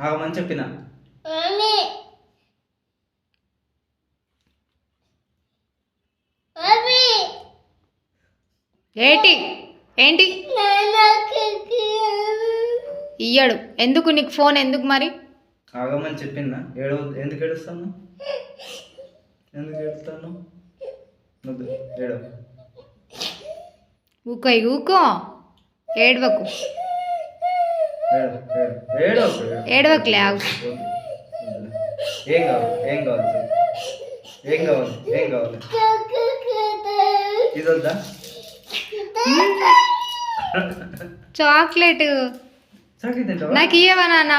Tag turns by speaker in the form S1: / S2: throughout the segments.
S1: ఆగమని చెప్పిన.
S2: ఏంటి ఏంటి ఇయ్యడు. ఎందుకు నీకు ఫోన్ ఎందుకు మరి?
S1: ఆగమని చెప్పిందా? ఎందుకు ఏడుస్తాను? ఎందుకు ఏడుస్తాను? ఏడవ.
S2: ఊకో ఊకో, ఏడవకు ఏడవకులే. ఆగు.
S1: ఏం కావాలి? ఏం కావాలి? ఏం కావాలి? ఏం కావాలి? ఇది వద్దా?
S2: చాక్లెట్ నాకు ఇయ్యవా నాన్న?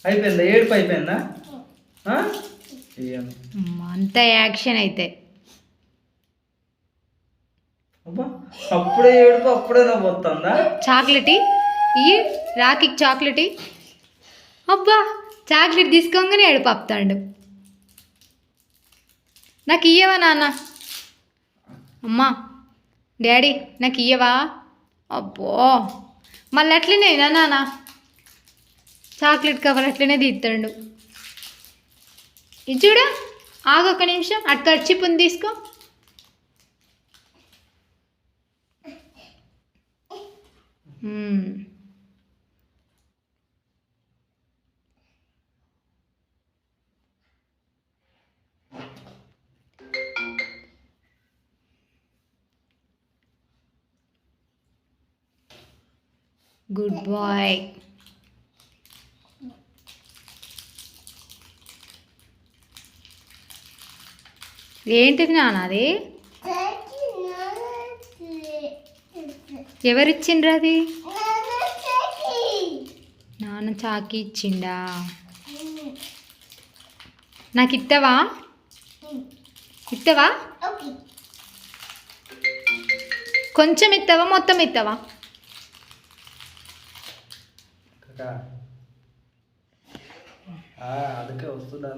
S1: అయిపోయిందా? ఏడుపు అయిపోయిందా?
S2: అంత యాక్షన్ అయితే
S1: అప్పుడే ఏడుపు అప్పుడే నవ్వుతుందా?
S2: చాక్లెట్ ఇయ్యి, రాఖీకి చాక్లెట్. అబ్బా, చాక్లెట్ తీసుకోగానే ఏడుపు ఆపుతాడు. నాకు ఇయ్యవా నాన్న? అమ్మా డాడీ నాకు ఇయ్యవా? అబ్బో, మళ్ళీ అట్లనే నాన్న చాక్లెట్ కవర్ అట్లనే తీస్తాడు. ఇది చూడ, ఆగొక్క నిమిషం, అటు కర్చీపుని తీసుకో. Good bye. ఏంటిది నాన్న అది? ఎవరిచ్చిండ్రు అది? నాన్న చాకి ఇచ్చిండా? నాకు ఇత్తవా? ఇత్తవా? కొంచెం ఇత్తవా మొత్తం ఇత్తవా?
S1: అందుకే వస్తుందా?